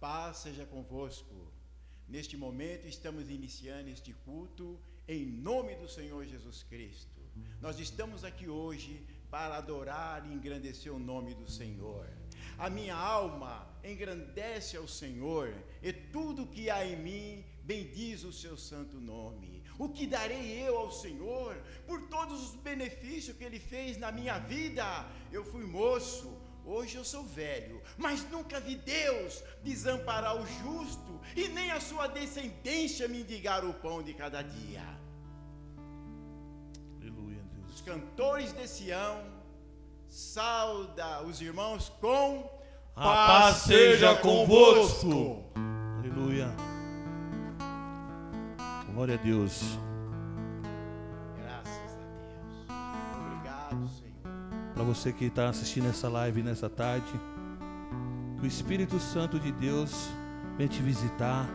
paz seja convosco. Neste momento estamos iniciando este culto em nome do Senhor Jesus Cristo. Nós estamos aqui hoje para adorar e engrandecer o nome do Senhor. A minha alma engrandece ao Senhor, e tudo que há em mim bendiz o seu santo nome. O que darei eu ao Senhor por todos os benefícios que Ele fez na minha vida? Eu fui moço, hoje eu sou velho, mas nunca vi Deus desamparar o justo, e nem a sua descendência mendigar o pão de cada dia. Aleluia, Deus. Os cantores de Sião sauda os irmãos com a paz seja convosco. Aleluia. Glória a Deus. Graças a Deus. Obrigado, Senhor. Para você que está assistindo essa live nessa tarde, que o Espírito Santo de Deus venha te visitar,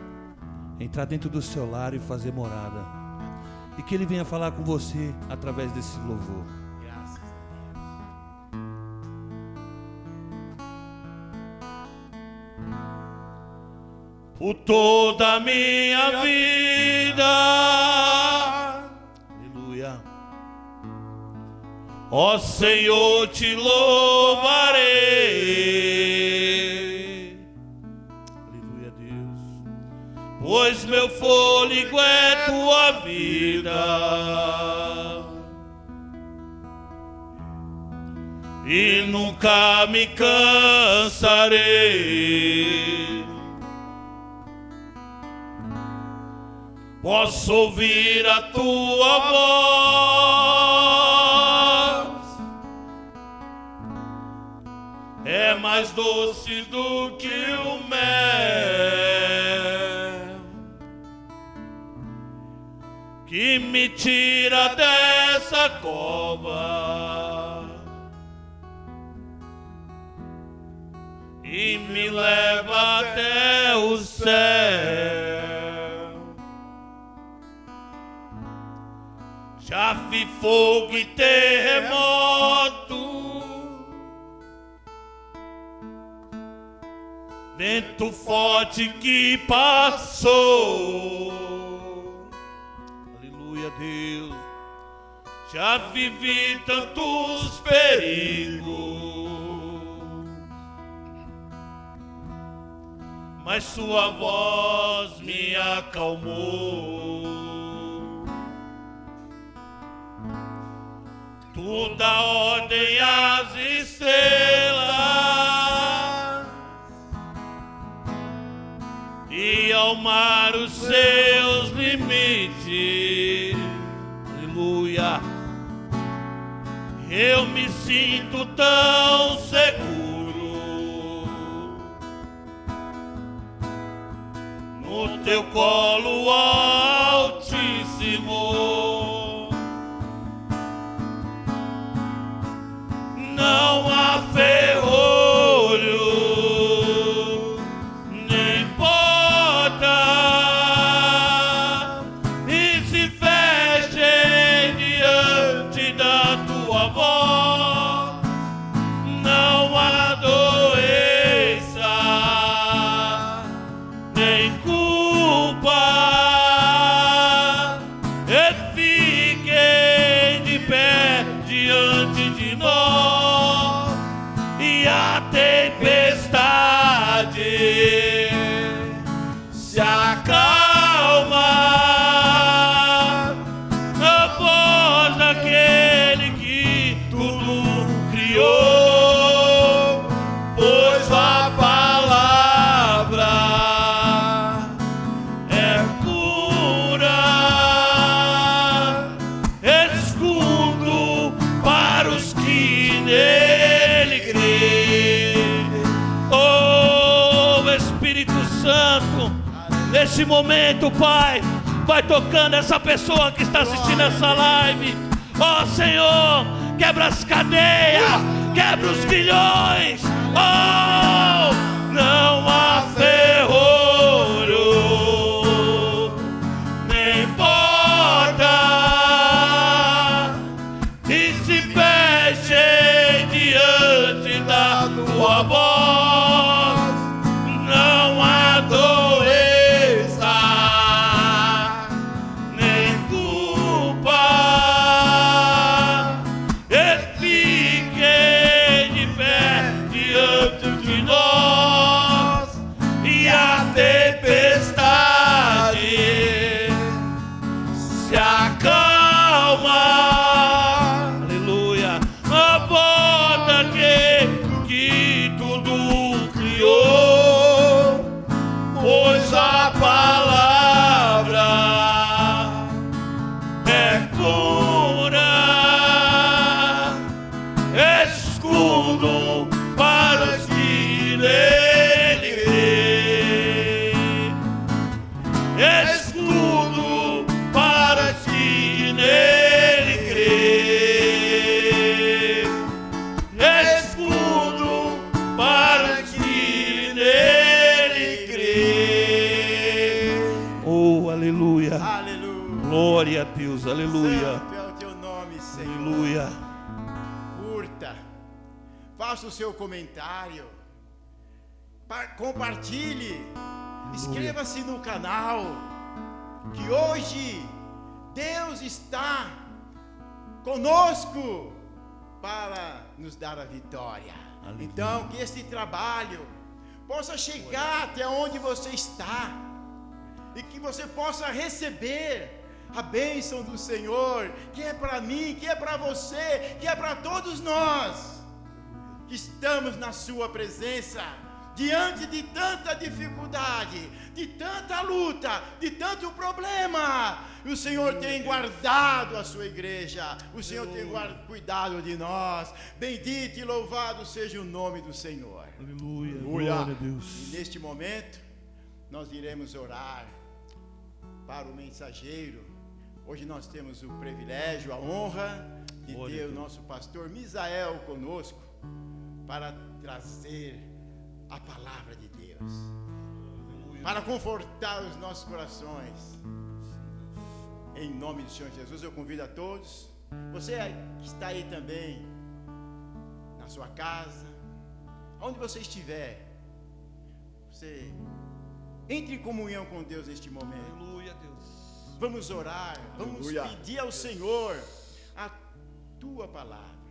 entrar dentro do seu lar e fazer morada. E que Ele venha falar com você através desse louvor. Graças a Deus. Por toda a minha vida, aleluia, ó Senhor, te louvarei, aleluia, Deus, pois meu fôlego é tua vida, e nunca me cansarei. Posso ouvir a tua voz, é mais doce do que o mel, que me tira dessa cova e me leva até o céu. Já vi fogo e terremoto, vento forte que passou, aleluia, Deus. Já vivi tantos perigos, mas sua voz me acalmou. Tu dá ordem às estrelas e ao mar os seus limites, aleluia. Eu me sinto tão seguro no teu colo, Altíssimo. Não há ferrolho, nem porta, e se fechem diante da tua voz. Não há doença, nem culpa, e fiquem de pé diante de nós. E a tempestade se acalma na voz daquele que tudo criou, pois a palavra é pura, escudo para os que nele creem. Oh, Espírito Santo, nesse momento, Pai, vai tocando essa pessoa que está assistindo essa live. Oh, Senhor, quebra as cadeias, quebra os grilhões. Oh, não há ferrolho, nem porta, e se fechem diante da tua voz. Não há Aleluia. Aleluia. Glória a Deus. Aleluia. Santo é o teu nome, Senhor. Aleluia. Curta. Faça o seu comentário. Compartilhe. Inscreva-se no canal. Que hoje Deus está conosco para nos dar a vitória. Aleluia. Então, que esse trabalho possa chegar até onde você está e que você possa receber a bênção do Senhor, que é para mim, que é para você, que é para todos nós que estamos na sua presença, diante de tanta dificuldade, de tanta luta, de tanto problema. O Senhor tem guardado a sua igreja, o Senhor tem cuidado de nós. Bendito e louvado seja o nome do Senhor. Aleluia. Aleluia. Glória a Deus. E neste momento nós iremos orar para o mensageiro. Hoje nós temos o privilégio, a honra de ter o nosso pastor Misael conosco para trazer a palavra de Deus, para confortar os nossos corações. Em nome do Senhor Jesus, eu convido a todos, você que está aí também, na sua casa, onde você estiver, você entre em comunhão com Deus neste momento. Aleluia, Deus. Vamos orar, vamos pedir ao Senhor a tua palavra,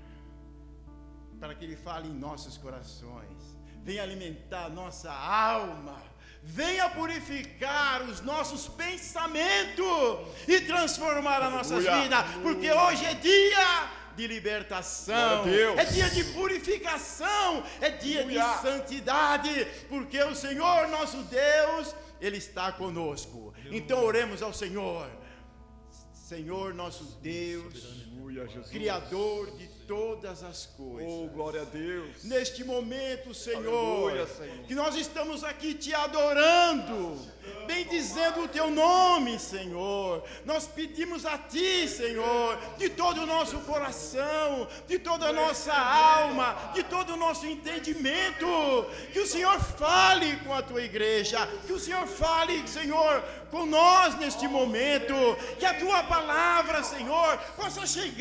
para que Ele fale em nossos corações, venha alimentar nossa alma, venha purificar os nossos pensamentos e transformar as nossas vidas, porque hoje é dia de libertação, é dia de purificação, é dia de santidade, porque o Senhor nosso Deus, Ele está conosco. Então oremos ao Senhor. Senhor nosso Deus, Criador de todas as coisas. Oh, glória a Deus. Neste momento, Senhor, Aleluia, Senhor, que nós estamos aqui te adorando, bendizendo o teu nome, Senhor. Nós pedimos a ti, Senhor, de todo o nosso coração, de toda a nossa alma, de todo o nosso entendimento, que o Senhor fale com a tua igreja, que o Senhor fale, Senhor, com nós neste momento, que a tua palavra, Senhor, possa chegar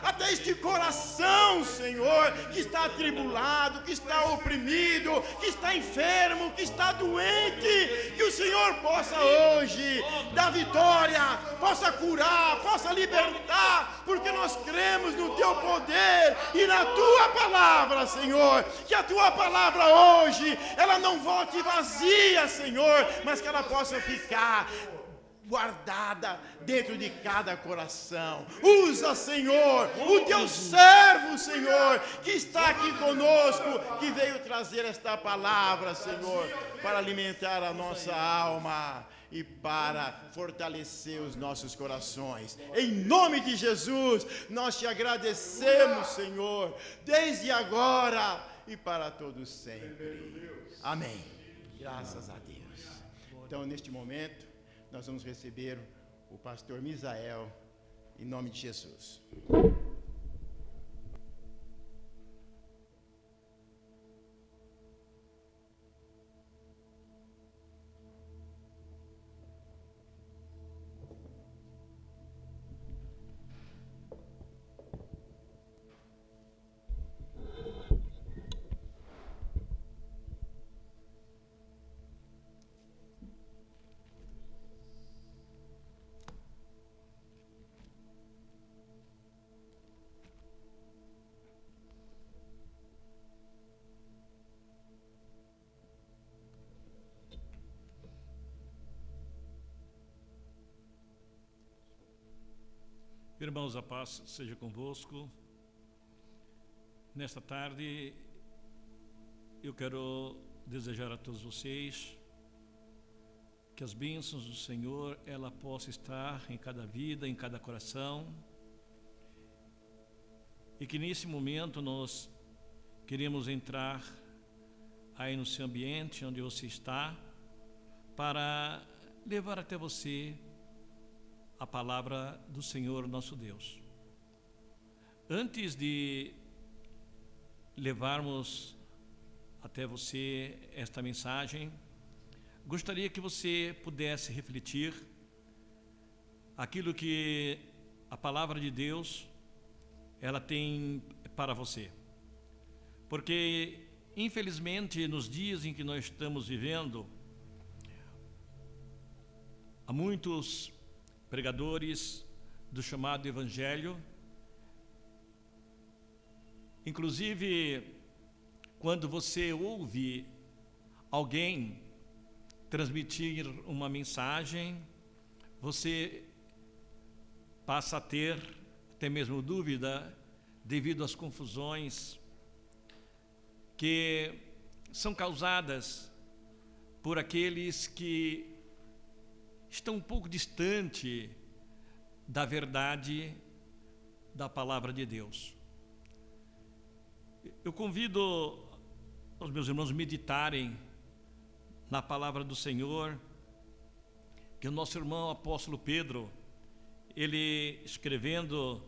até este coração, Senhor, que está atribulado, que está oprimido, que está enfermo, que está doente, que o Senhor possa hoje dar vitória, possa curar, possa libertar, porque nós cremos no teu poder e na tua palavra, Senhor, que a tua palavra hoje, ela não volte vazia, Senhor, mas que ela possa ficar guardada dentro de cada coração. Usa, Senhor, o teu servo, Senhor, que está aqui conosco, que veio trazer esta palavra, Senhor, para alimentar a nossa alma e para fortalecer os nossos corações. Em nome de Jesus, nós te agradecemos, Senhor, desde agora e para todos sempre. Amém. Graças a Deus. Então, neste momento, nós vamos receber o pastor Misael, em nome de Jesus. Irmãos, a paz seja convosco. Nesta tarde, eu quero desejar a todos vocês que as bênçãos do Senhor, ela possa estar em cada vida, em cada coração, e que nesse momento nós queremos entrar aí no seu ambiente, onde você está, para levar até você a palavra do Senhor nosso Deus. Antes de levarmos até você esta mensagem, gostaria que você pudesse refletir aquilo que a palavra de Deus ela tem para você. Porque, infelizmente, nos dias em que nós estamos vivendo, há muitos pregadores do chamado Evangelho, inclusive quando você ouve alguém transmitir uma mensagem, você passa a ter até mesmo dúvida devido às confusões que são causadas por aqueles que estão um pouco distante da verdade da palavra de Deus. Eu convido os meus irmãos a meditarem na palavra do Senhor, que o nosso irmão apóstolo Pedro, ele escrevendo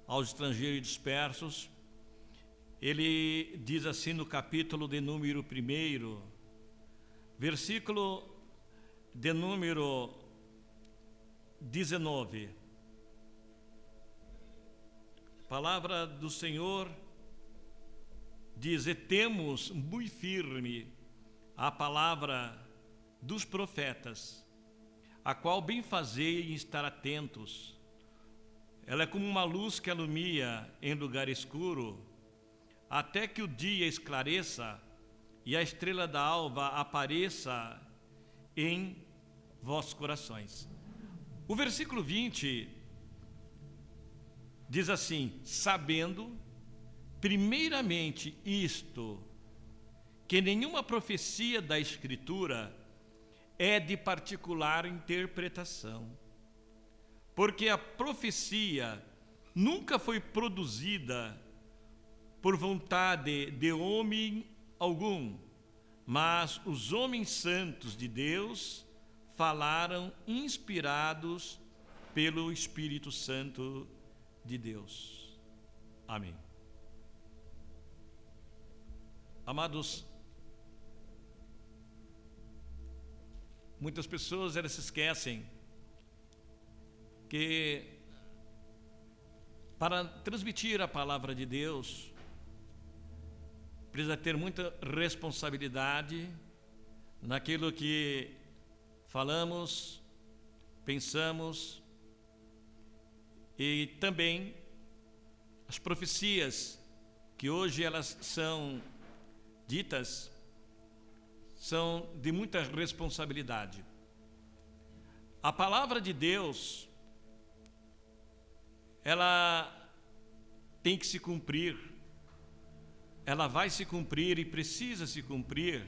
aos estrangeiros dispersos, ele diz assim no capítulo de número 1, versículo de número 19. A palavra do Senhor diz: "E temos muito firme a palavra dos profetas, a qual bem fazei em estar atentos. Ela é como uma luz que alumia em lugar escuro, até que o dia esclareça e a estrela da alva apareça em vossos corações." O versículo 20 diz assim: "Sabendo primeiramente isto, que nenhuma profecia da Escritura é de particular interpretação, porque a profecia nunca foi produzida por vontade de homem algum, mas os homens santos de Deus falaram inspirados pelo Espírito Santo de Deus." Amém. Amados, muitas pessoas elas se esquecem que para transmitir a palavra de Deus precisa ter muita responsabilidade naquilo que falamos, pensamos, e também as profecias que hoje elas são ditas são de muita responsabilidade. A palavra de Deus, ela tem que se cumprir, ela vai se cumprir e precisa se cumprir,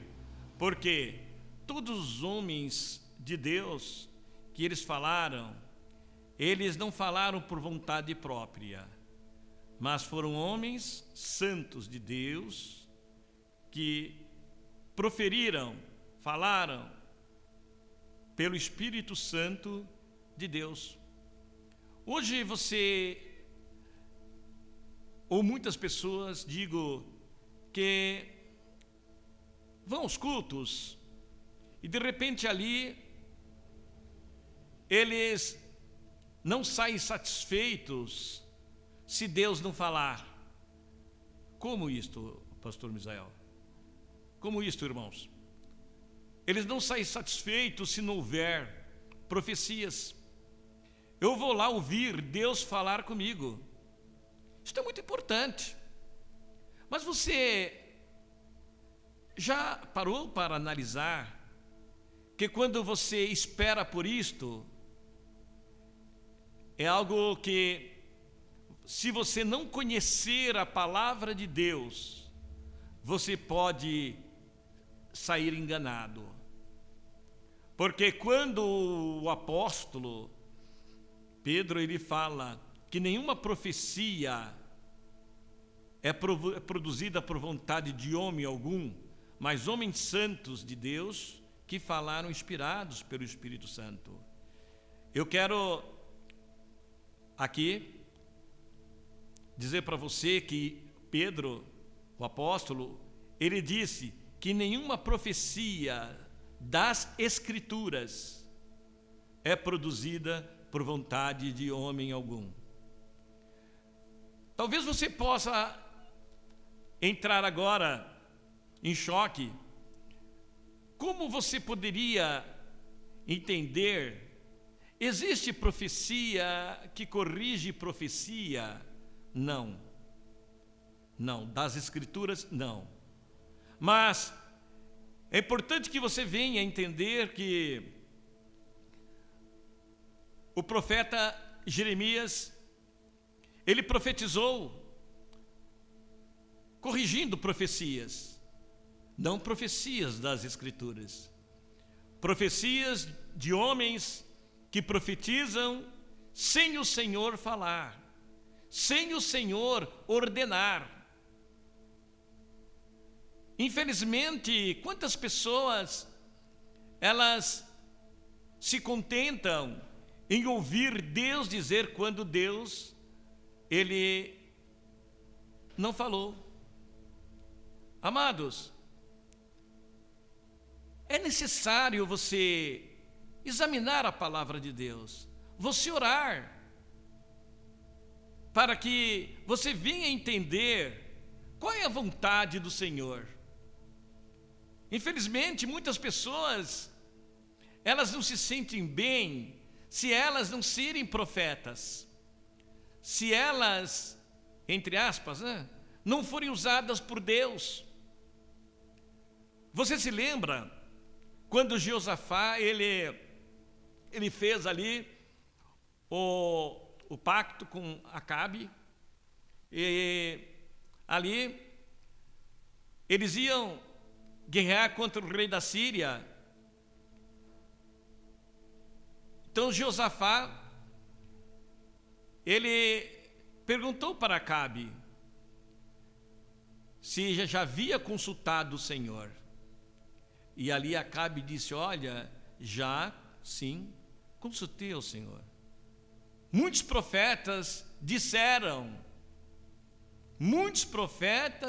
porque todos os homens de Deus que eles falaram, eles não falaram por vontade própria, mas foram homens santos de Deus que proferiram, falaram pelo Espírito Santo de Deus. Hoje você, ou muitas pessoas, digo, que vão aos cultos e de repente ali eles não saem satisfeitos se Deus não falar. Como isto, pastor Misael? Como isto, irmãos? Eles não saem satisfeitos se não houver profecias. Eu vou lá ouvir Deus falar comigo. Isto é muito importante. Mas você já parou para analisar que quando você espera por isto, é algo que, se você não conhecer a palavra de Deus, você pode sair enganado. Porque quando o apóstolo Pedro ele fala que nenhuma profecia é produzida por vontade de homem algum, mas homens santos de Deus que falaram inspirados pelo Espírito Santo. Eu quero aqui dizer para você que Pedro, o apóstolo, ele disse que nenhuma profecia das Escrituras é produzida por vontade de homem algum. Talvez você possa entrar agora em choque. Como você poderia entender? Existe profecia que corrige profecia? Não. Não. Das Escrituras, não. Mas é importante que você venha entender que o profeta Jeremias, ele profetizou corrigindo profecias, não profecias das Escrituras, profecias de homens que profetizam sem o Senhor falar, sem o Senhor ordenar. Infelizmente, quantas pessoas elas se contentam em ouvir Deus dizer quando Deus, Ele não falou. Amados, é necessário você examinar a palavra de Deus, você orar, para que você venha entender qual é a vontade do Senhor. Infelizmente, muitas pessoas, elas não se sentem bem se elas não serem profetas, se elas, entre aspas, não forem usadas por Deus. Você se lembra quando Josafá, ele fez ali o pacto com Acabe, e ali eles iam guerrear contra o rei da Síria. Então Josafá, ele perguntou para Acabe se já havia consultado o Senhor. E ali Acabe disse: olha, já sim, consultei o Senhor. Muitos profetas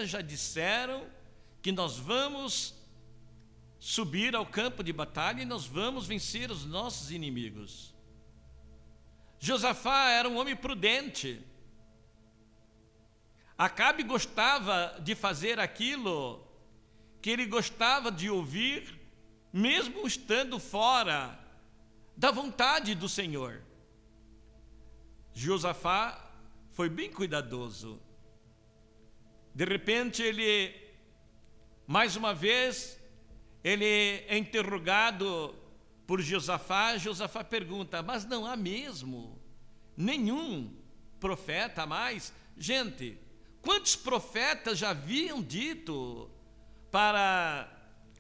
já disseram que nós vamos subir ao campo de batalha e nós vamos vencer os nossos inimigos. Josafá era um homem prudente. Acabe gostava de fazer aquilo que ele gostava de ouvir, mesmo estando fora da vontade do Senhor. Josafá foi bem cuidadoso. De repente mais uma vez, ele é interrogado por Josafá. Josafá pergunta: mas não há mesmo nenhum profeta a mais? Gente, quantos profetas já haviam dito para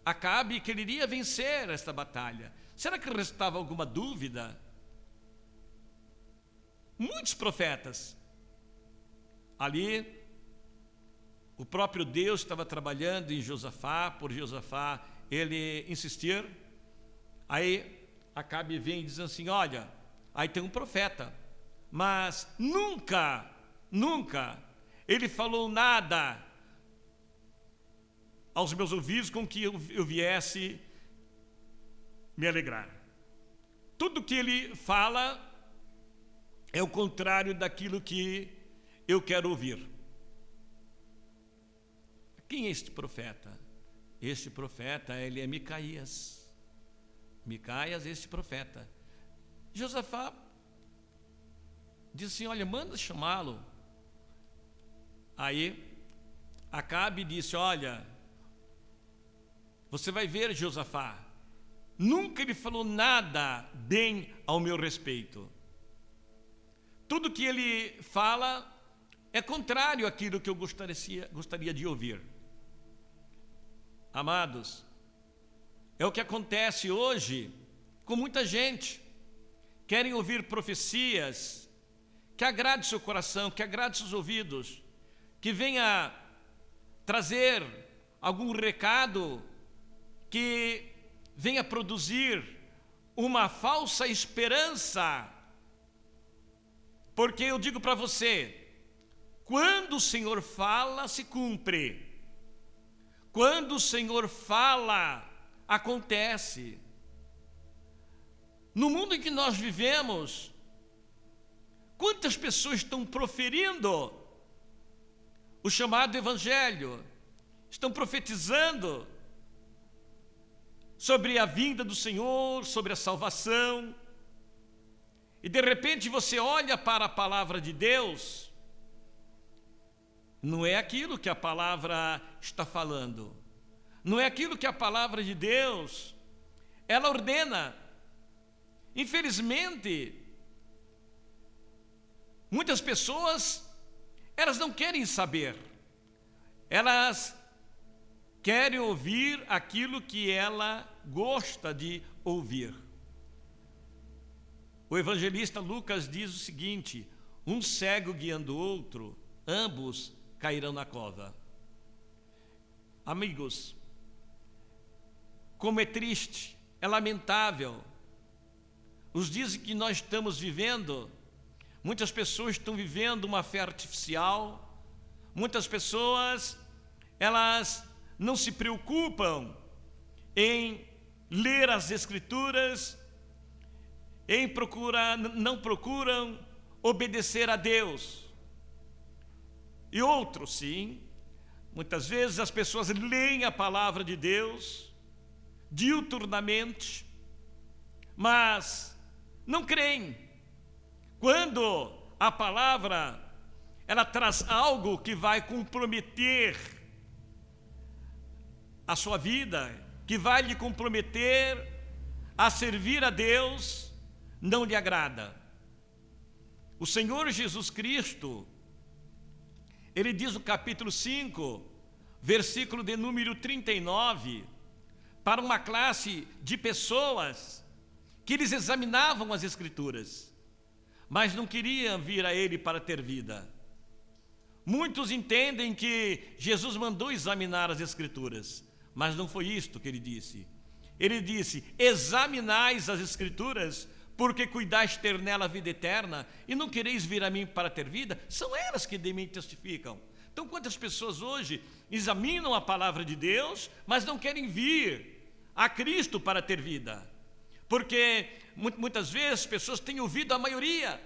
Acabe que ele iria vencer esta batalha? Será que restava alguma dúvida? Muitos profetas. Ali, o próprio Deus estava trabalhando em Josafá, por Josafá ele insistir. Aí Acabe vem e diz assim: olha, aí tem um profeta, mas nunca ele falou nada aos meus ouvidos com que eu viesse me alegrar. Tudo que ele fala é o contrário daquilo que eu quero ouvir. Quem é este profeta? Este profeta, ele é Micaías. Micaías, este profeta. Josafá disse assim: olha, manda chamá-lo. Aí Acabe disse: olha, você vai ver, Josafá, nunca ele falou nada bem ao meu respeito. Tudo que ele fala é contrário àquilo que eu gostaria de ouvir. Amados, é o que acontece hoje com muita gente. Querem ouvir profecias que agrade seu coração, que agrade seus ouvidos, que venha trazer algum recado, que venha produzir uma falsa esperança. Porque eu digo para você, quando o Senhor fala, se cumpre. Quando o Senhor fala, acontece. No mundo em que nós vivemos, Quantas pessoas estão proferindo o chamado evangelho, estão profetizando sobre a vinda do Senhor, sobre a salvação, e de repente você olha para a palavra de Deus, não é aquilo que a palavra está falando, não é aquilo que a palavra de Deus ela ordena. Infelizmente, muitas pessoas, elas não querem saber, elas querem ouvir aquilo que ela gosta de ouvir. O evangelista Lucas diz o seguinte: um cego guiando o outro, ambos cairão na cova. Amigos, como é triste, é lamentável, os dias que nós estamos vivendo, muitas pessoas estão vivendo uma fé artificial, muitas pessoas, elas não se preocupam em ler as Escrituras, não procuram obedecer a Deus. E outros, sim, muitas vezes as pessoas leem a palavra de Deus diuturnamente, mas não creem. Quando a palavra ela traz algo que vai comprometer a sua vida, que vai lhe comprometer a servir a Deus, não lhe agrada. O Senhor Jesus Cristo, ele diz no capítulo 5, versículo de número 39, para uma classe de pessoas que eles examinavam as Escrituras, mas não queriam vir a ele para ter vida. Muitos entendem que Jesus mandou examinar as Escrituras, mas não foi isto que ele disse. Ele disse: examinais as Escrituras, porque cuidais ter nela a vida eterna, e não quereis vir a mim para ter vida. São elas que de mim testificam. Então, quantas pessoas hoje examinam a palavra de Deus, mas não querem vir a Cristo para ter vida? Porque muitas vezes pessoas têm ouvido a maioria.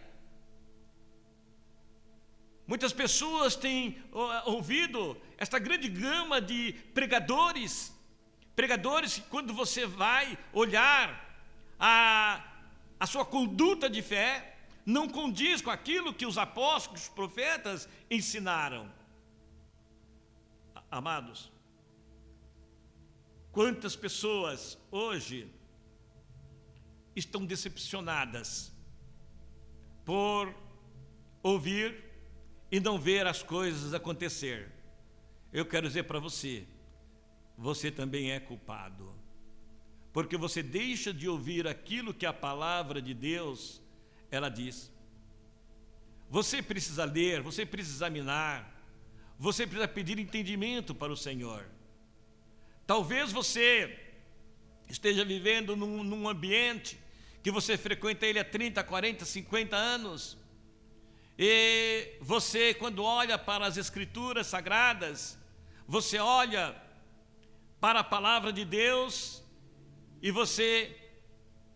Muitas pessoas têm ouvido esta grande gama de pregadores que, quando você vai olhar a sua conduta de fé, não condiz com aquilo que os apóstolos, os profetas ensinaram. Amados, quantas pessoas hoje estão decepcionadas por ouvir e não ver as coisas acontecer? Eu quero dizer para você, você também é culpado, porque você deixa de ouvir aquilo que a palavra de Deus ela diz. Você precisa ler, você precisa examinar, você precisa pedir entendimento para o Senhor. Talvez você esteja vivendo num ambiente que você frequenta ele há 30, 40, 50 anos, e você, quando olha para as Escrituras Sagradas, você olha para a palavra de Deus e você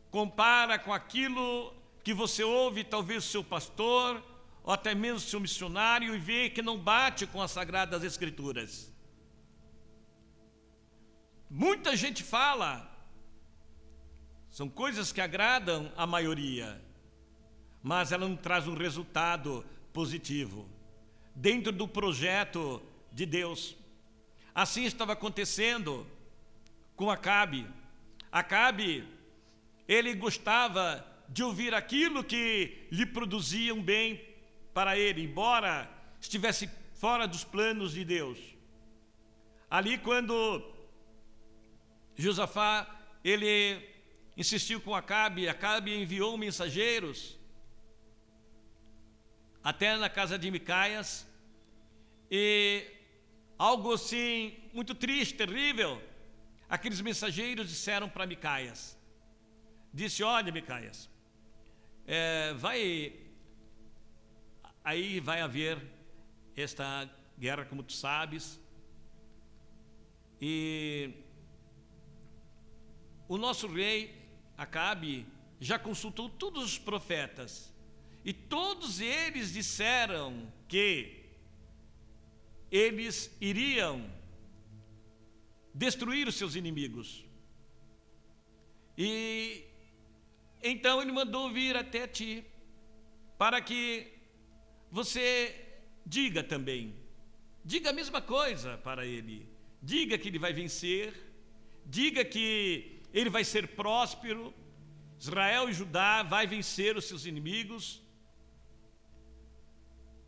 compara com aquilo que você ouve, talvez o seu pastor, ou até mesmo o seu missionário, e vê que não bate com as Sagradas Escrituras. Muita gente fala, são coisas que agradam a maioria, mas ela não traz um resultado positivo dentro do projeto de Deus. Assim estava acontecendo com Acabe. Acabe, ele gostava de ouvir aquilo que lhe produzia um bem para ele, embora estivesse fora dos planos de Deus. Ali, quando Josafá, ele insistiu com Acabe enviou mensageiros até na casa de Micaias, e algo assim, muito triste, terrível, aqueles mensageiros disseram para Micaias, disse: olha, Micaias, vai haver esta guerra, como tu sabes, e o nosso rei Acabe já consultou todos os profetas, E todos eles disseram que eles iriam destruir os seus inimigos. E então ele mandou vir até ti, para que você diga também, diga a mesma coisa para ele, diga que ele vai vencer, diga que ele vai ser próspero, Israel e Judá vai vencer os seus inimigos.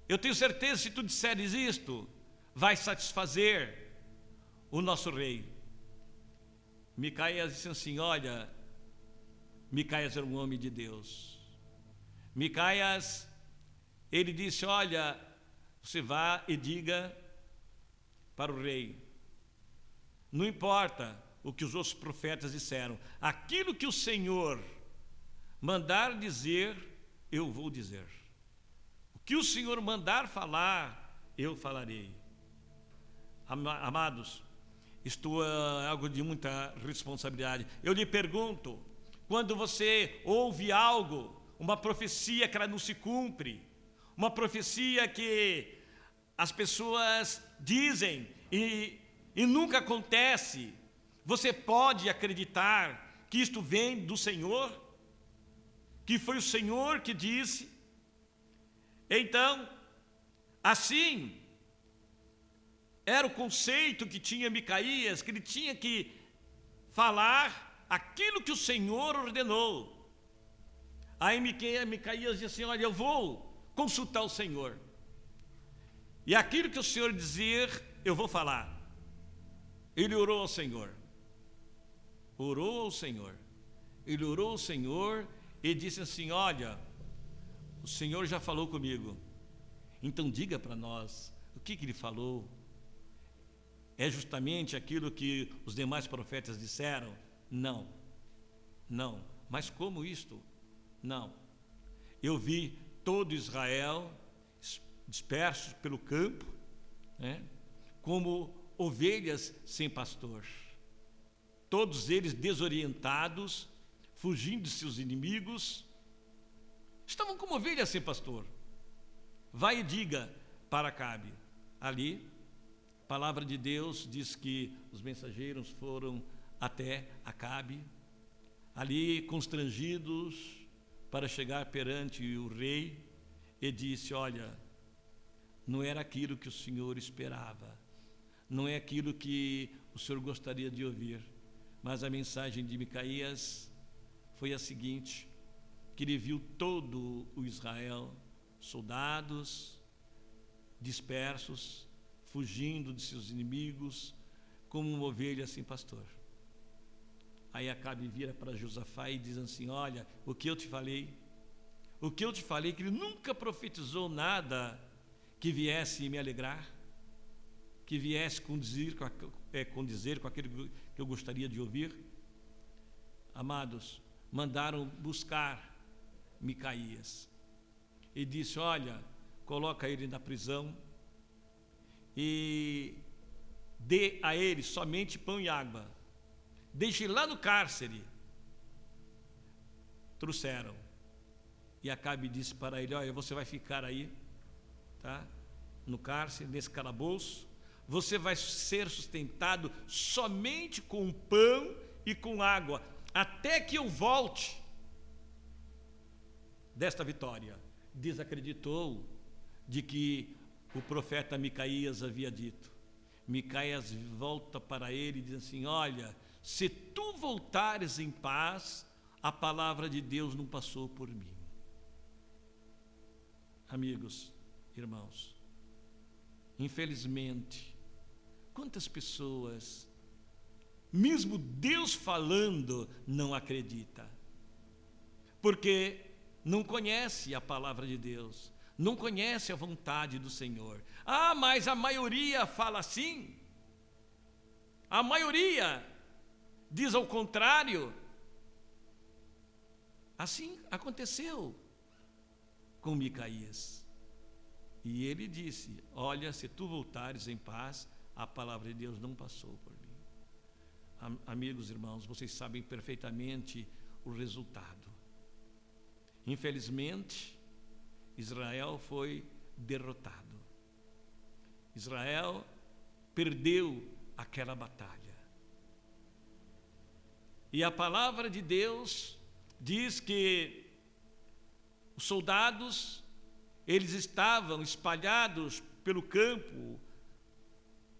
Eu tenho certeza, se tu disseres isto, vai satisfazer o nosso rei. Micaias disse assim, olha, Micaias era um homem de Deus. Micaias, ele disse, olha, você vá e diga para o rei, não importa o que os outros profetas disseram, aquilo que o Senhor mandar dizer, eu vou dizer. O que o Senhor mandar falar, eu falarei. Amados, isto é algo de muita responsabilidade. Eu lhe pergunto, quando você ouve algo, uma profecia que ela não se cumpre, uma profecia que as pessoas dizem e nunca acontece, você pode acreditar que isto vem do Senhor? Que foi o Senhor que disse? Então, assim, era o conceito que tinha Micaías, que ele tinha que falar aquilo que o Senhor ordenou. Aí Micaías disse assim, olha, eu vou consultar o Senhor, e aquilo que o Senhor dizer, eu vou falar. Ele orou ao Senhor, ele orou ao Senhor e disse assim, olha, o Senhor já falou comigo, então diga para nós, o que ele falou? É justamente aquilo que os demais profetas disseram? Não, mas como isto? Não, eu vi todo Israel dispersos pelo campo, né, como ovelhas sem pastor, todos eles desorientados, fugindo de seus inimigos, estavam como ovelhas sem pastor. Vai e diga para Acabe. Ali, a palavra de Deus diz que os mensageiros foram até Acabe, ali constrangidos para chegar perante o rei, e disse, olha, não era aquilo que o Senhor esperava, não é aquilo que o Senhor gostaria de ouvir, mas a mensagem de Micaías foi a seguinte, que ele viu todo o Israel, soldados dispersos, fugindo de seus inimigos, como uma ovelha sem pastor. Aí Acabe vira para Josafá e diz assim, olha, o que eu te falei, que ele nunca profetizou nada que viesse me alegrar, que viesse condizer com aquilo que eu gostaria de ouvir. Amados, mandaram buscar Micaías e disse, olha, coloca ele na prisão e dê a ele somente pão e água, deixe ele lá no cárcere. Trouxeram, e Acabe disse para ele, olha, você vai ficar aí, tá, no cárcere, nesse calabouço, você vai ser sustentado somente com pão e com água, até que eu volte desta vitória. Desacreditou de que o profeta Micaías havia dito. Micaías volta para ele e diz assim, olha, se tu voltares em paz, a palavra de Deus não passou por mim. Amigos, irmãos, infelizmente, quantas pessoas, mesmo Deus falando, não acredita, porque não conhece a palavra de Deus, não conhece a vontade do Senhor. Ah, mas a maioria fala assim, a maioria diz ao contrário. Assim aconteceu com Micaías, e ele disse, olha, se tu voltares em paz, a palavra de Deus não passou por mim. Amigos, irmãos, vocês sabem perfeitamente o resultado. Infelizmente, Israel foi derrotado. Israel perdeu aquela batalha. E a palavra de Deus diz que os soldados, eles estavam espalhados pelo campo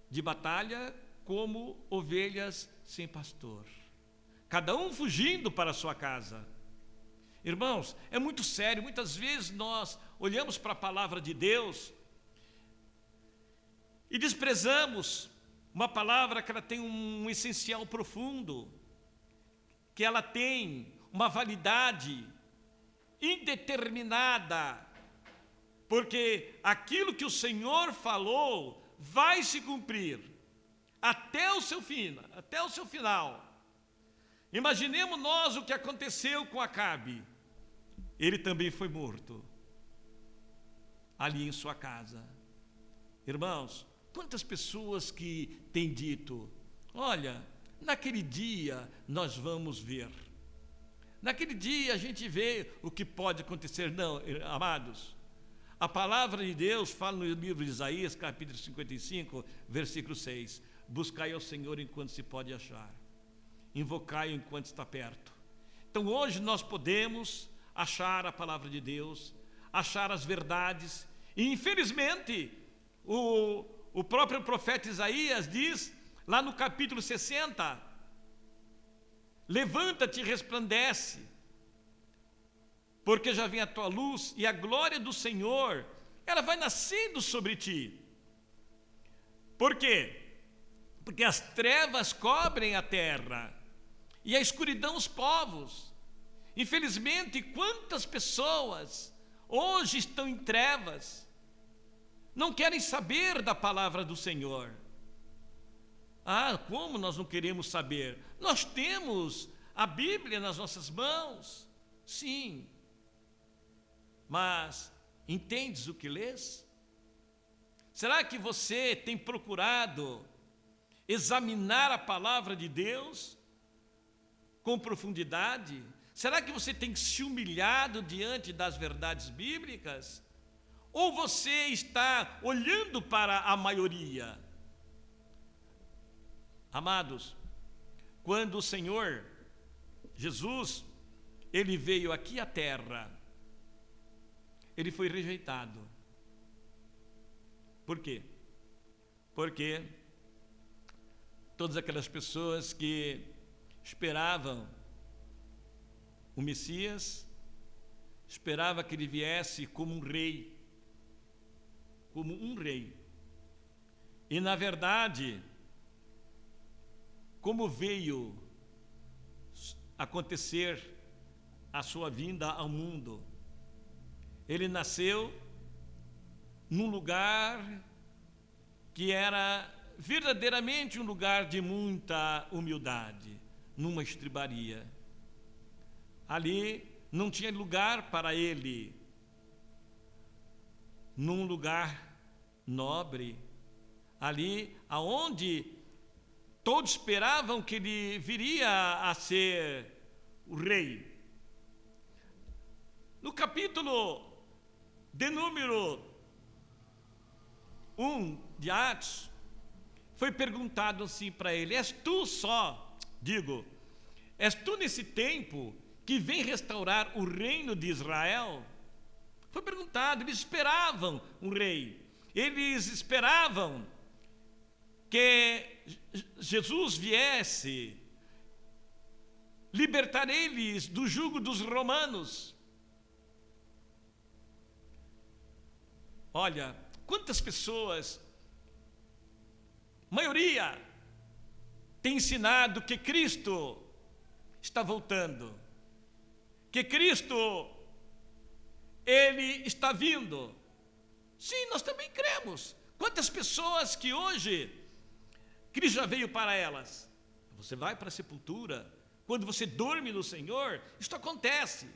de batalha como ovelhas sem pastor, cada um fugindo para a sua casa. Irmãos, é muito sério. Muitas vezes nós olhamos para a palavra de Deus e desprezamos uma palavra que ela tem um essencial profundo, que ela tem uma validade indeterminada, porque aquilo que o Senhor falou vai se cumprir até o seu fim, até o seu final. Imaginemos nós o que aconteceu com Acabe. Ele também foi morto ali em sua casa. Irmãos, quantas pessoas que têm dito: olha, naquele dia nós vamos ver, naquele dia a gente vê o que pode acontecer. Não, amados, a palavra de Deus fala no livro de Isaías, capítulo 55, versículo 6: buscai ao Senhor enquanto se pode achar, invocai-o enquanto está perto. Então hoje nós podemos achar a palavra de Deus, achar as verdades, e infelizmente o próprio profeta Isaías diz lá no capítulo 60: levanta-te e resplandece, porque já vem a tua luz, e a glória do Senhor, ela vai nascendo sobre ti. Por quê? Porque as trevas cobrem a terra e a escuridão os povos. Infelizmente, quantas pessoas hoje estão em trevas, não querem saber da palavra do Senhor. Ah, como nós não queremos saber? Nós temos a Bíblia nas nossas mãos, sim, mas entendes o que lês? Será que você tem procurado examinar a palavra de Deus com profundidade? Será que você tem se humilhado diante das verdades bíblicas? Ou você está olhando para a maioria? Amados, quando o Senhor Jesus, ele veio aqui à terra, ele foi rejeitado. Por quê? Porque todas aquelas pessoas que esperavam o Messias, esperavam que ele viesse como um rei, e na verdade, como veio acontecer a sua vinda ao mundo? Ele nasceu num lugar que era verdadeiramente um lugar de muita humildade, numa estribaria. Ali não tinha lugar para ele, num lugar nobre, ali aonde todos esperavam que ele viria a ser o rei. No capítulo de número 1 de Atos, foi perguntado assim para ele: és tu nesse tempo que vem restaurar o reino de Israel? Foi perguntado. Eles esperavam um rei, eles esperavam que Jesus viesse libertar eles do jugo dos romanos. Olha, quantas pessoas, maioria, tem ensinado que Cristo está voltando, que Cristo, ele está vindo. Sim, nós também cremos. Quantas pessoas que hoje Cristo já veio para elas. Você vai para a sepultura, quando você dorme no Senhor, isto acontece.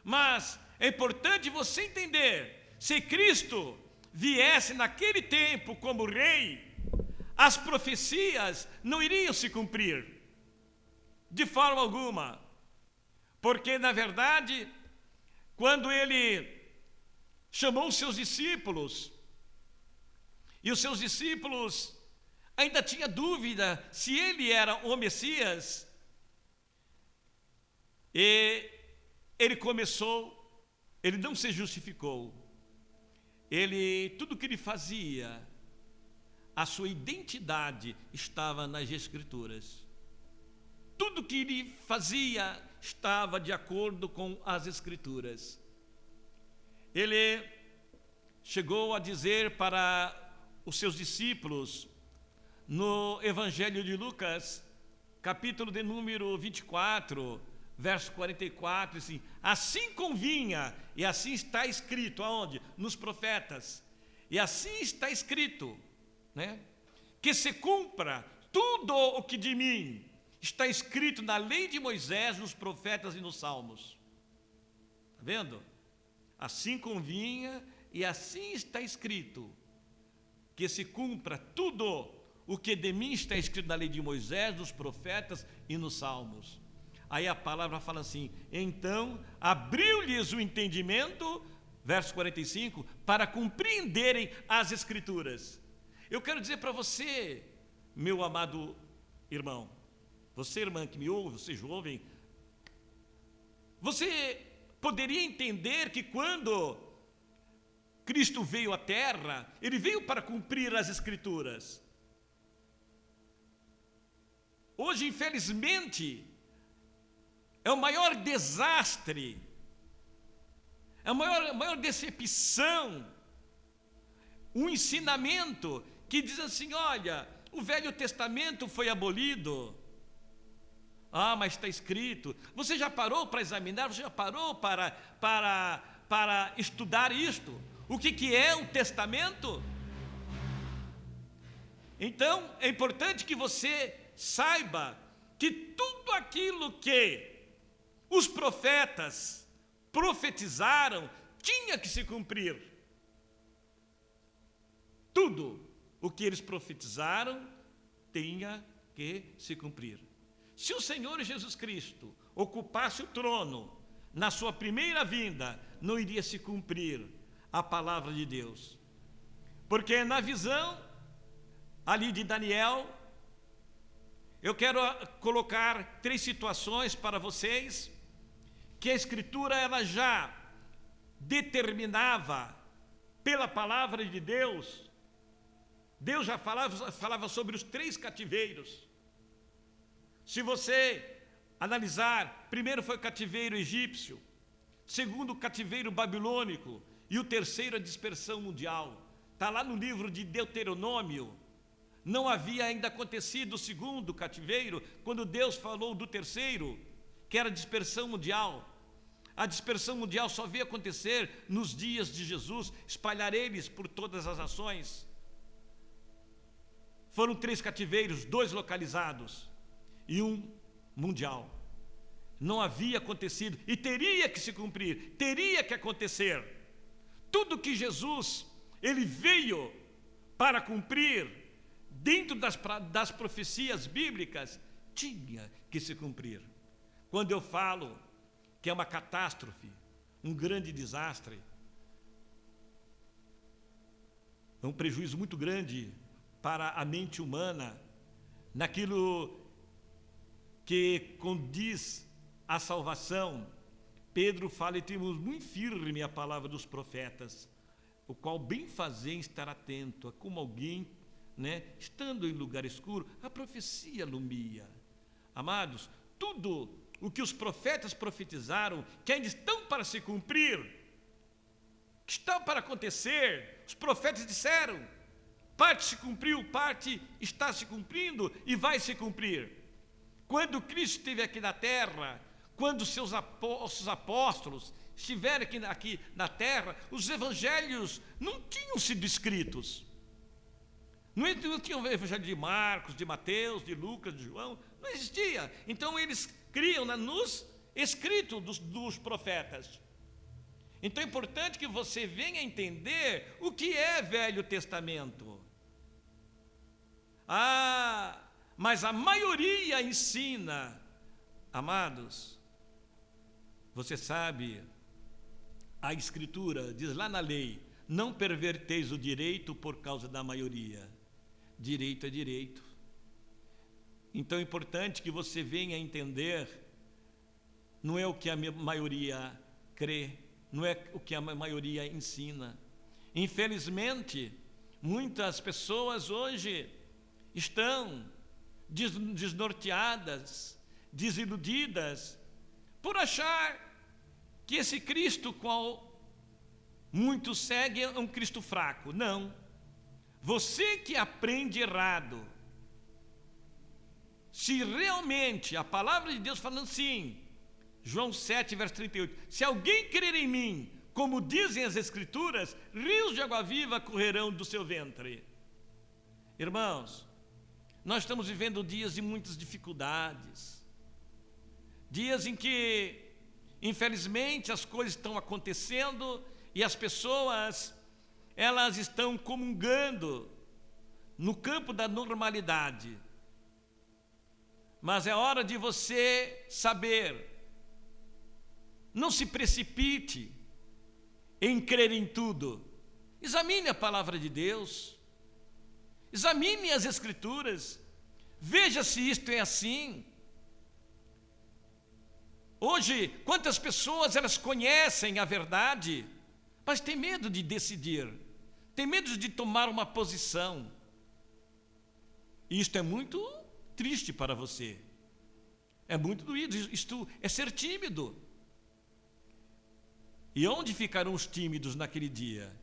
Mas é importante você entender: se Cristo viesse naquele tempo como rei, as profecias não iriam se cumprir de forma alguma, porque na verdade, quando ele chamou os seus discípulos, e os seus discípulos ainda tinham dúvida se ele era o Messias, e ele não se justificou, tudo que ele fazia, a sua identidade estava nas Escrituras, tudo que ele fazia estava de acordo com as Escrituras. Ele chegou a dizer para os seus discípulos, no Evangelho de Lucas, capítulo de número 24, verso 44, assim convinha, e assim está escrito, aonde? Nos profetas, e assim está escrito, né? Que se cumpra tudo o que de mim está escrito na lei de Moisés, nos profetas e nos salmos. Está vendo? Assim convinha, e assim está escrito, que se cumpra tudo o que de mim está escrito na lei de Moisés, nos profetas e nos salmos. Aí a palavra fala assim: então abriu-lhes o entendimento, verso 45, para compreenderem as Escrituras. Eu quero dizer para você, meu amado irmão, você irmã que me ouve, você jovem, você poderia entender que quando Cristo veio à terra, ele veio para cumprir as Escrituras. Hoje, infelizmente, é o maior desastre, é a maior decepção, um ensinamento que diz assim: olha, o Velho Testamento foi abolido. Ah, mas está escrito. Você já parou para examinar? Você já parou para estudar isto? O que é o testamento? Então, é importante que você saiba que tudo aquilo que os profetas profetizaram tinha que se cumprir. Tudo o que eles profetizaram tinha que se cumprir. Se o Senhor Jesus Cristo ocupasse o trono na sua primeira vinda, não iria se cumprir a palavra de Deus. Porque na visão ali de Daniel, eu quero colocar 3 situações para vocês, que a Escritura ela já determinava pela palavra de Deus. Deus já falava sobre os 3 cativeiros. Se você analisar, primeiro foi o cativeiro egípcio, segundo o cativeiro babilônico, e o terceiro a dispersão mundial. Está lá no livro de Deuteronômio. Não havia ainda acontecido o segundo cativeiro, quando Deus falou do terceiro, que era a dispersão mundial. A dispersão mundial só veio acontecer nos dias de Jesus, espalhar eles por todas as nações. Foram 3 cativeiros, 2 localizados e 1 mundial. Não havia acontecido e teria que se cumprir, teria que acontecer. Tudo que Jesus, ele veio para cumprir, dentro das profecias bíblicas, tinha que se cumprir. Quando eu falo que é uma catástrofe, um grande desastre, é um prejuízo muito grande para a mente humana, naquilo que condiz a salvação. Pedro fala: e temos muito firme a palavra dos profetas, o qual bem fazer estar atento, a como alguém, estando em lugar escuro, a profecia alumia. Amados, tudo o que os profetas profetizaram, que ainda estão para se cumprir, que estão para acontecer, os profetas disseram, parte se cumpriu, parte está se cumprindo e vai se cumprir. Quando Cristo esteve aqui na terra, quando os seus apóstolos estiveram aqui na terra, os evangelhos não tinham sido escritos. Não tinha o evangelho de Marcos, de Mateus, de Lucas, de João, não existia. Então eles criam nos escritos dos profetas. Então é importante que você venha entender o que é Velho Testamento. Mas a maioria ensina, amados, você sabe, A Escritura diz lá na lei: não perverteis o direito por causa da maioria. Direito é direito. Então é importante que você venha entender, não é o que a maioria crê, não é o que a maioria ensina. Infelizmente, muitas pessoas hoje estão desnorteadas, desiludidas, por achar que esse Cristo qual muitos seguem é um Cristo fraco. Não. Você que aprende errado, se realmente a palavra de Deus falando assim, João 7, verso 38, se alguém crer em mim, como dizem as Escrituras, rios de água viva correrão do seu ventre. Irmãos, nós estamos vivendo dias de muitas dificuldades, dias em que, infelizmente, as coisas estão acontecendo e as pessoas, elas estão comungando no campo da normalidade. Mas é hora de você saber, não se precipite em crer em tudo. Examine a palavra de Deus, examine as Escrituras, veja se isto é assim. Hoje, quantas pessoas elas conhecem a verdade, mas têm medo de decidir, têm medo de tomar uma posição. E isto é muito triste para você, é muito doído, isto é ser tímido. E onde ficarão os tímidos naquele dia?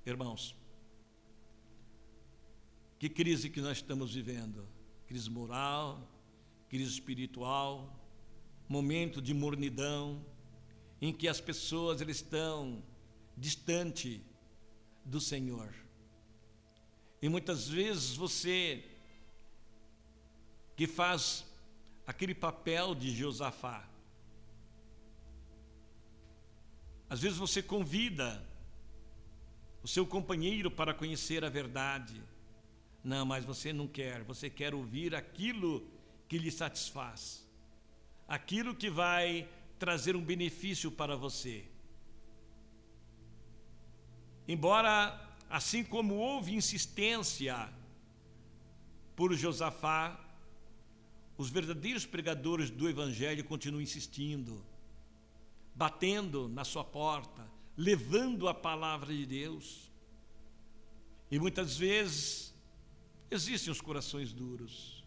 Irmãos, que crise que nós estamos vivendo? Crise moral, crise espiritual, momento de mornidão, em que as pessoas elas estão distante do Senhor. E muitas vezes você que faz aquele papel de Josafá, às vezes você convida o seu companheiro para conhecer a verdade. Não, mas você não quer, você quer ouvir aquilo que lhe satisfaz, aquilo que vai trazer um benefício para você. Embora, assim como houve insistência por Josafá, os verdadeiros pregadores do Evangelho continuam insistindo, batendo na sua porta, levando a palavra de Deus. E muitas vezes existem os corações duros,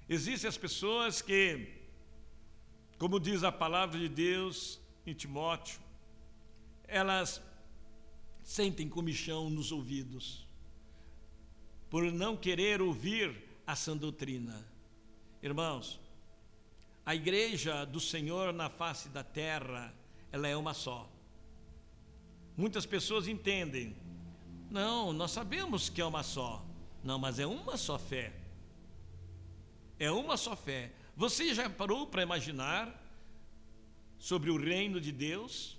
existem as pessoas que, como diz a palavra de Deus em Timóteo, elas sentem comichão nos ouvidos, por não querer ouvir a sã doutrina. Irmãos, a igreja do Senhor na face da terra, ela é uma só. Muitas pessoas entendem, não, nós sabemos que é uma só. Não, mas é uma só fé. É uma só fé. Você já parou para imaginar sobre o reino de Deus?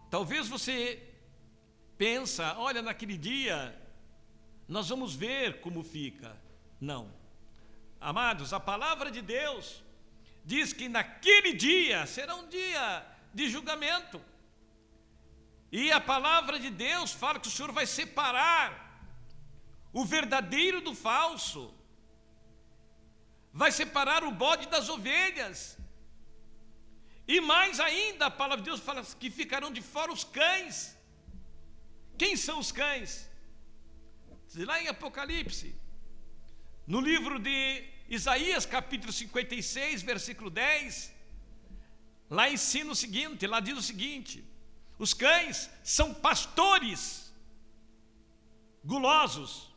Talvez você pensa, olha, naquele dia nós vamos ver como fica. Não. Amados, a palavra de Deus diz que naquele dia será um dia de julgamento. E a palavra de Deus fala que o Senhor vai separar o verdadeiro do falso, vai separar o bode das ovelhas. E mais ainda, a palavra de Deus fala que ficarão de fora os cães. Quem são os cães? Lá em Apocalipse, no livro de Isaías, capítulo 56, versículo 10, lá ensina o seguinte, lá diz o seguinte: os cães são pastores gulosos,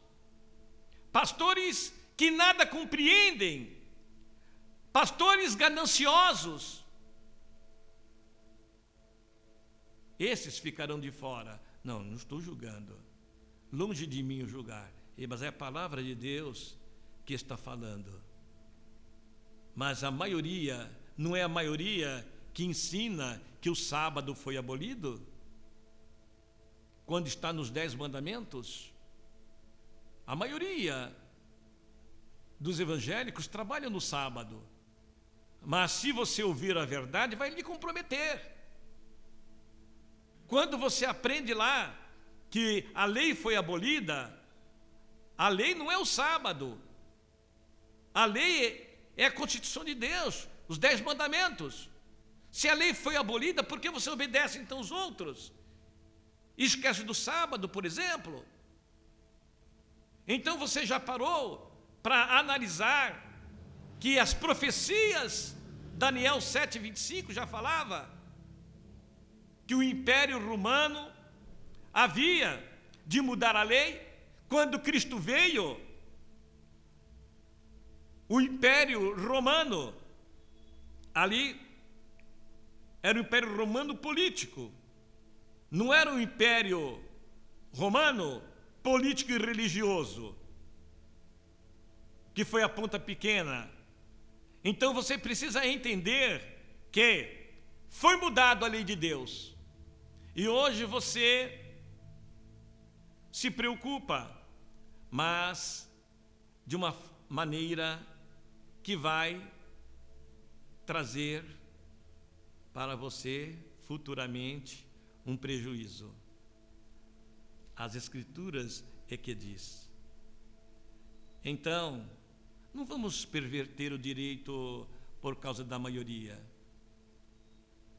pastores que nada compreendem, pastores gananciosos. Esses ficarão de fora. Não, não estou julgando, longe de mim o julgar, mas é a palavra de Deus que está falando. Mas a maioria, não é a maioria que ensina que o sábado foi abolido? Quando está nos 10 mandamentos? A maioria dos evangélicos trabalham no sábado, Mas se você ouvir a verdade, vai lhe comprometer. Quando você aprende lá que a lei foi abolida, a lei não é o sábado. A lei é a Constituição de Deus, os 10 mandamentos. Se a lei foi abolida, por que você obedece então os outros? E esquece do sábado, por exemplo? Então você já parou para analisar que as profecias, Daniel 7:25 já falava que o Império Romano havia de mudar a lei. Quando Cristo veio, o Império Romano ali era o Império Romano político, não era o Império Romano político e religioso, que foi a ponta pequena. Então você precisa entender que foi mudado a lei de Deus. E hoje você se preocupa, mas de uma maneira que vai trazer para você futuramente um prejuízo. As Escrituras é que diz. Então, não vamos perverter o direito por causa da maioria.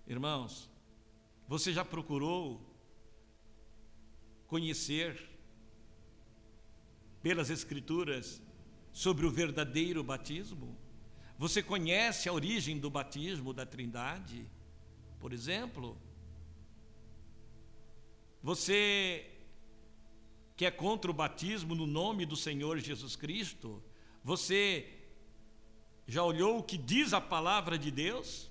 Irmãos, você já procurou conhecer pelas Escrituras sobre o verdadeiro batismo? Você conhece a origem do batismo da Trindade, por exemplo? Você que é contra o batismo no nome do Senhor Jesus Cristo, você já olhou o que diz a palavra de Deus?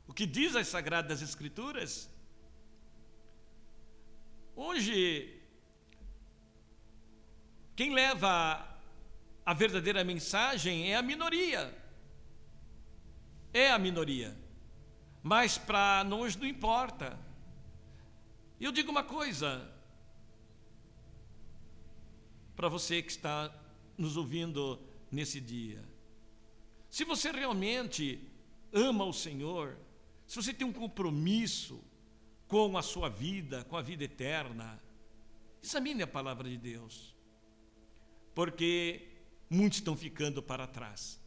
O que diz as Sagradas Escrituras? Hoje, quem leva a verdadeira mensagem é a minoria. É a minoria. Mas para nós não importa. Eu digo uma coisa para você que está nos ouvindo nesse dia. Se você realmente ama o Senhor, se você tem um compromisso com a sua vida, com a vida eterna, examine a palavra de Deus. Porque muitos estão ficando para trás.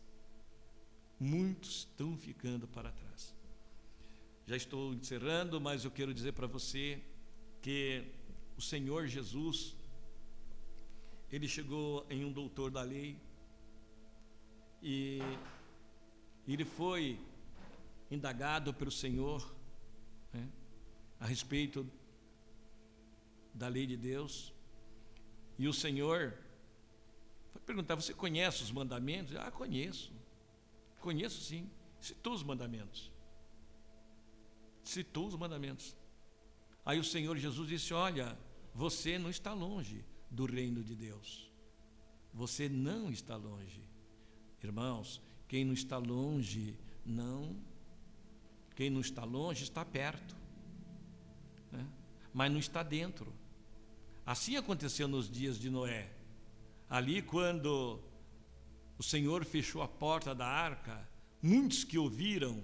Muitos estão ficando para trás. Já estou encerrando, mas eu quero dizer para você que o Senhor Jesus, ele chegou em um doutor da lei e ele foi indagado pelo Senhor, né, a respeito da lei de Deus. E o Senhor foi perguntar: você conhece os mandamentos? Ah, conheço sim. Citou os mandamentos. Aí o Senhor Jesus disse: olha, você não está longe do reino de Deus. Você não está longe. Irmãos, quem não está longe está perto, né? Mas não está dentro. Assim aconteceu nos dias de Noé. Ali, quando o Senhor fechou a porta da arca, muitos que ouviram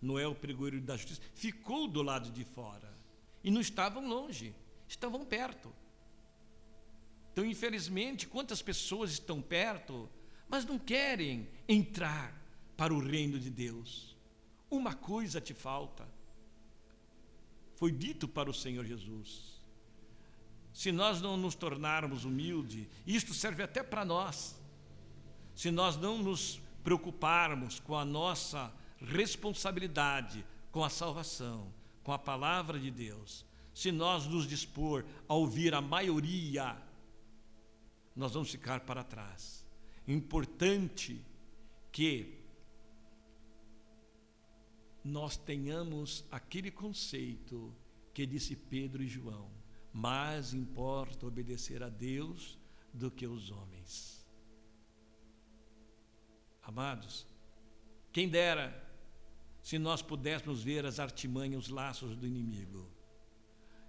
Noé, o pregoeiro da justiça, ficou do lado de fora. E não estavam longe, estavam perto. Então, infelizmente, quantas pessoas estão perto, mas não querem entrar para o reino de Deus. Uma coisa te falta. Foi dito para o Senhor Jesus: se nós não nos tornarmos humildes, isto serve até para nós, se nós não nos preocuparmos com a nossa responsabilidade com a salvação, com a palavra de Deus, se nós nos dispor a ouvir a maioria, nós vamos ficar para trás. Importante que nós tenhamos aquele conceito que disse Pedro e João: mais importa obedecer a Deus do que os homens. Amados, quem dera se nós pudéssemos ver as artimanhas, os laços do inimigo.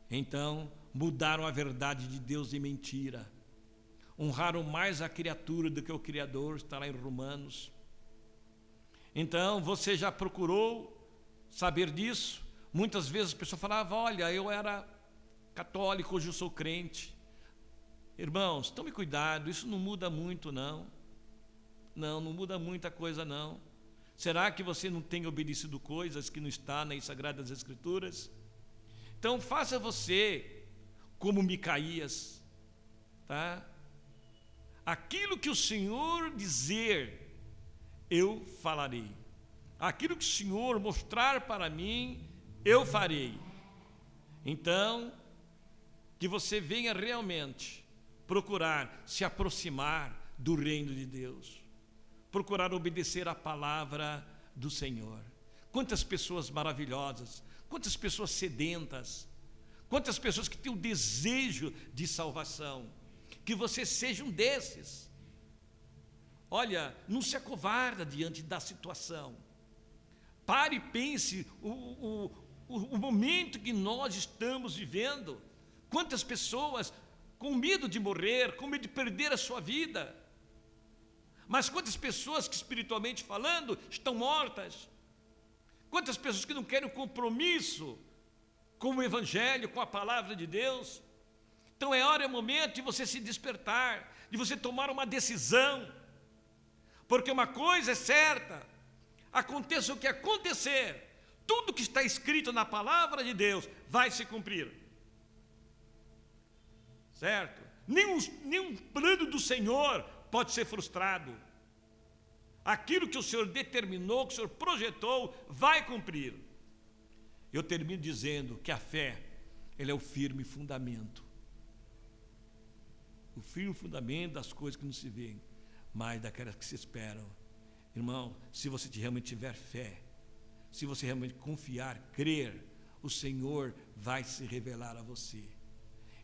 Então, mudaram a verdade de Deus em mentira. Honraram mais a criatura do que o Criador, está lá em Romanos. Então, você já procurou saber disso? Muitas vezes a pessoa falava, olha, eu era católico, hoje eu sou crente. Irmãos, tome cuidado, isso não muda muito, não. Não muda muita coisa, não. Será que você não tem obedecido coisas que não está nas Sagradas Escrituras? Então, faça você como Micaías, tá? Aquilo que o Senhor dizer, eu falarei. Aquilo que o Senhor mostrar para mim, eu farei. Então, que você venha realmente procurar se aproximar do reino de Deus, procurar obedecer a palavra do Senhor. Quantas pessoas maravilhosas, quantas pessoas sedentas, quantas pessoas que têm o desejo de salvação. Que você seja um desses. Olha, não se acovarda diante da situação. Pare e pense o momento que nós estamos vivendo. Quantas pessoas com medo de morrer, com medo de perder a sua vida. Mas quantas pessoas que, espiritualmente falando, estão mortas. Quantas pessoas que não querem um compromisso com o Evangelho, com a palavra de Deus. Então é hora, é momento de você se despertar, de você tomar uma decisão. Porque uma coisa é certa, aconteça o que acontecer, tudo que está escrito na palavra de Deus vai se cumprir. Certo? Nenhum plano do Senhor pode ser frustrado. Aquilo que o Senhor determinou, que o Senhor projetou, vai cumprir. Eu termino dizendo que a fé, ela é o firme fundamento. O firme fundamento das coisas que não se veem, mas daquelas que se esperam. Irmão, se você realmente tiver fé, se você realmente confiar, crer, o Senhor vai se revelar a você.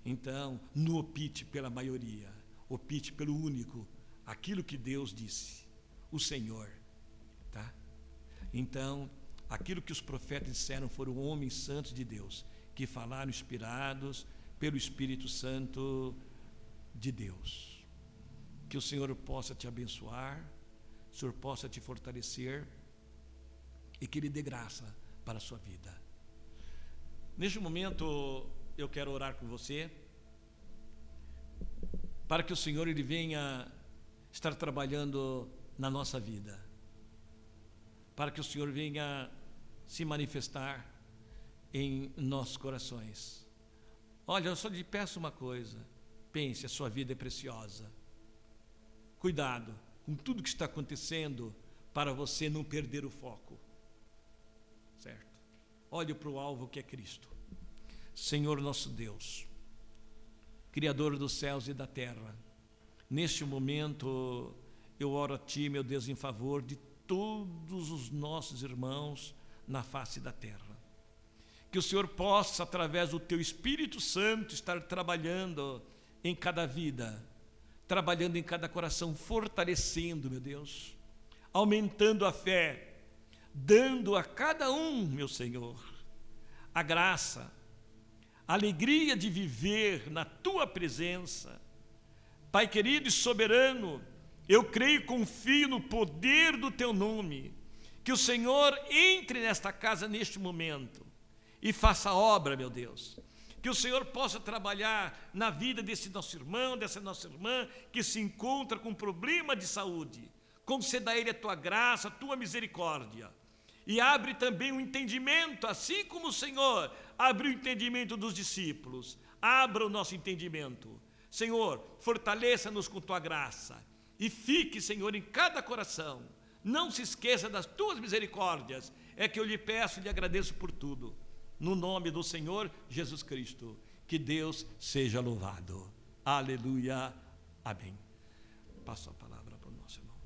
Então, não opte pela maioria, opte pelo único, aquilo que Deus disse, o Senhor, tá? Então, aquilo que os profetas disseram foram homens santos de Deus, que falaram inspirados pelo Espírito Santo de Deus. Que o Senhor possa te abençoar, o Senhor possa te fortalecer e que Ele dê graça para a sua vida. Neste momento, eu quero orar com você, para que o Senhor Ele venha estar trabalhando na nossa vida, para que o Senhor venha se manifestar em nossos corações. Olha, eu só lhe peço uma coisa, pense, a sua vida é preciosa. Cuidado com tudo que está acontecendo para você não perder o foco. Certo? Olhe para o alvo que é Cristo. Senhor nosso Deus, Criador dos céus e da terra, neste momento eu oro a Ti, meu Deus, em favor de todos os nossos irmãos na face da terra. Que o Senhor possa, através do Teu Espírito Santo, estar trabalhando em cada vida, trabalhando em cada coração, fortalecendo, meu Deus, aumentando a fé, dando a cada um, meu Senhor, a graça, a alegria de viver na Tua presença. Pai querido e soberano, eu creio e confio no poder do Teu nome, que o Senhor entre nesta casa neste momento e faça a obra, meu Deus. Que o Senhor possa trabalhar na vida desse nosso irmão, dessa nossa irmã, que se encontra com problema de saúde. Conceda a ele a Tua graça, a Tua misericórdia. E abre também o entendimento, assim como o Senhor abriu o entendimento dos discípulos. Abra o nosso entendimento. Senhor, fortaleça-nos com Tua graça. E fique, Senhor, em cada coração. Não se esqueça das Tuas misericórdias. É que eu lhe peço e lhe agradeço por tudo. No nome do Senhor Jesus Cristo. Que Deus seja louvado. Aleluia. Amém. Passo a palavra para o nosso irmão.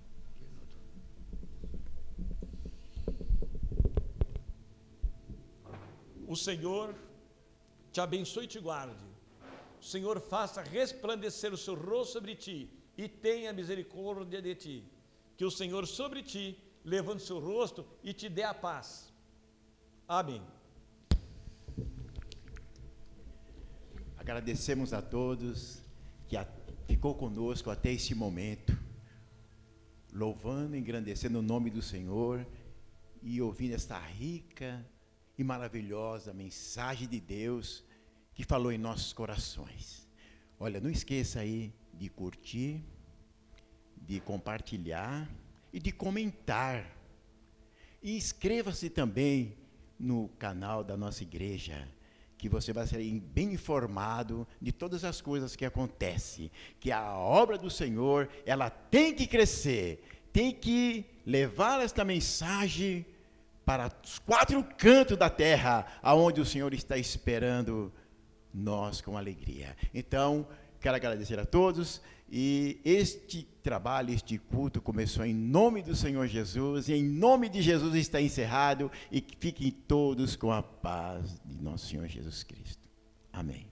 O Senhor te abençoe e te guarde. O Senhor faça resplandecer o seu rosto sobre ti e tenha misericórdia de ti. Que o Senhor sobre ti levante o seu rosto e te dê a paz. Amém. Agradecemos a todos que ficou conosco até este momento. louvando, engrandecendo o nome do Senhor e ouvindo esta rica e maravilhosa mensagem de Deus que falou em nossos corações. Olha, não esqueça aí de curtir, de compartilhar e de comentar. E inscreva-se também no canal da nossa igreja, que você vai ser bem informado de todas as coisas que acontecem, que a obra do Senhor, ela tem que crescer, tem que levar esta mensagem para os 4 cantos da terra, aonde o Senhor está esperando nós com alegria. Então, quero agradecer a todos, e este trabalho, este culto começou em nome do Senhor Jesus, e em nome de Jesus está encerrado, e que fiquem todos com a paz de nosso Senhor Jesus Cristo. Amém.